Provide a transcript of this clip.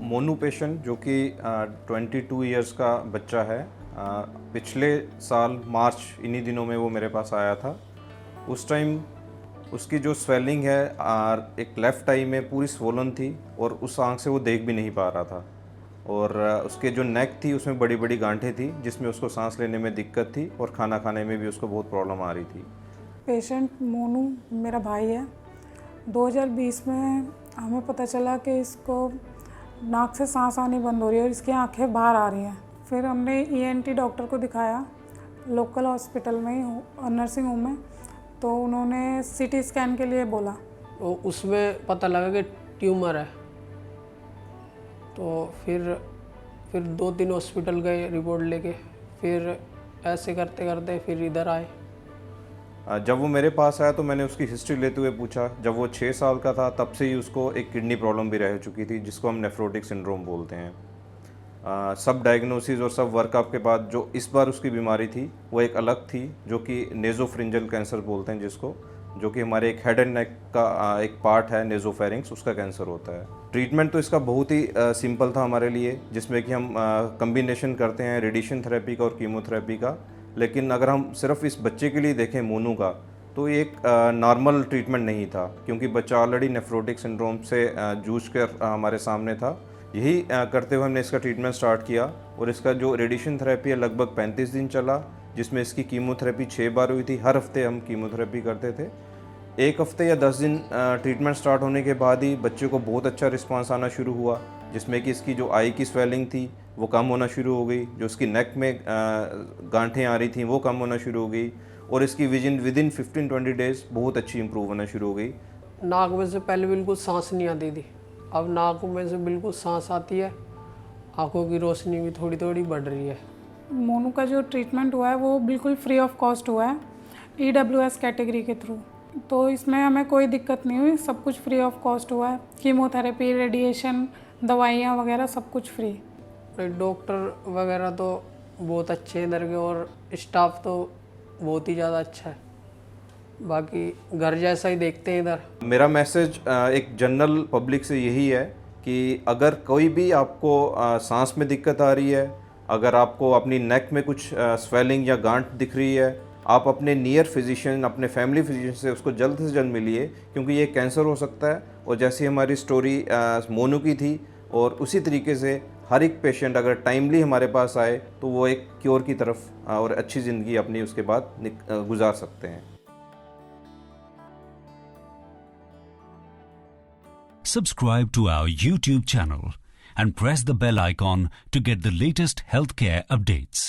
Monu patient जो कि 22 years का बच्चा है। पिछले साल मार्च इन्हीं दिनों में वो मेरे पास आया था। उस टाइम उसकी जो स्वेलिंग है एक लेफ़्ट आई में पूरी स्वोलन थी और उस आंख से वो देख भी नहीं पा रहा था। और उसके जो नेक थी उसमें बड़ी बड़ी गांठें थी जिसमें उसको सांस लेने में दिक्कत थी और खाना खाने में भी उसको बहुत प्रॉब्लम आ रही थी। पेशेंट मोनू मेरा भाई है। 2020 में हमें पता चला कि इसको नाक से सांस आनी बंद हो रही है और इसकी आंखें बाहर आ रही हैं। फिर हमने ईएनटी डॉक्टर को दिखाया लोकल हॉस्पिटल में ही, नर्सिंग होम में। तो उन्होंने सीटी स्कैन के लिए बोला। तो उसमें पता लगा कि ट्यूमर है। तो फिर 2-3 हॉस्पिटल गए रिपोर्ट लेके, फिर ऐसे करते करते फिर इधर आए। जब वो मेरे पास आया तो मैंने उसकी हिस्ट्री लेते हुए पूछा। जब वो 6 साल का था तब से ही उसको एक किडनी प्रॉब्लम भी रह चुकी थी जिसको हम नेफ्रोटिक सिंड्रोम बोलते हैं। सब डायग्नोसिस और सब वर्कअप के बाद जो इस बार उसकी बीमारी थी वो एक अलग थी, जो कि नेज़ोफ्रिंजल कैंसर बोलते हैं जिसको, जो कि हमारे एक हेड एंड नेक का एक पार्ट है नेज़ोफेरिंक्स, उसका कैंसर होता है। ट्रीटमेंट तो इसका बहुत ही सिंपल था हमारे लिए, जिसमें कि हम कम्बिनेशन करते हैं रेडिएशन थेरेपी का और कीमोथेरेपी का। लेकिन अगर हम सिर्फ इस बच्चे के लिए देखें मोनू का, तो ये एक नॉर्मल ट्रीटमेंट नहीं था, क्योंकि बच्चा ऑलरेडी नेफ्रोटिक सिंड्रोम से जूझ कर हमारे सामने था। यही करते हुए हमने इसका ट्रीटमेंट स्टार्ट किया और इसका जो रेडिएशन थेरेपी है लगभग 35 दिन चला, जिसमें इसकी कीमोथेरेपी 6 बार हुई थी। हर हफ्ते हम कीमोथेरेपी करते थे। 1 हफ्ते या 10 दिन ट्रीटमेंट स्टार्ट होने के बाद ही बच्चे को बहुत अच्छा रिस्पांस आना शुरू हुआ, जिसमें कि इसकी जो आई की स्वेलिंग थी वो कम होना शुरू हो गई, जो उसकी नेक में गांठें आ रही थी वो कम होना शुरू हो गई और इसकी विदिन 15-20 डेज बहुत अच्छी इंप्रूव होना शुरू हो गई। नाक में से पहले बिल्कुल सांस नहीं आती थी, अब नाक में से बिल्कुल सांस आती है। आंखों की रोशनी भी थोड़ी थोड़ी बढ़ रही है। मोनू का जो ट्रीटमेंट हुआ है वो बिल्कुल फ्री ऑफ कॉस्ट हुआ है, EWS कैटेगरी के थ्रू। तो इसमें हमें कोई दिक्कत नहीं हुई, सब कुछ फ्री ऑफ कॉस्ट हुआ है। कीमोथेरेपी, रेडिएशन, दवाइयाँ वगैरह सब कुछ फ्री। डॉक्टर वगैरह तो बहुत अच्छे हैं इधर के, और स्टाफ तो बहुत ही ज़्यादा अच्छा है। बाकी घर जैसा ही देखते हैं इधर। मेरा मैसेज एक जनरल पब्लिक से यही है कि अगर कोई भी आपको सांस में दिक्कत आ रही है, अगर आपको अपनी नेक में कुछ स्वेलिंग या गांठ दिख रही है, आप अपने नियर फिजिशियन, अपने फैमिली फिजिशियन से उसको जल्द से जल्द मिलिए, क्योंकि ये कैंसर हो सकता है। और जैसी हमारी स्टोरी मोनू की थी, और उसी तरीके से हर एक पेशेंट अगर टाइमली हमारे पास आए तो वो एक क्योर की तरफ और अच्छी ज़िंदगी अपनी उसके बाद गुजार सकते हैं। Subscribe to our YouTube channel and press the bell icon to get the latest healthcare updates.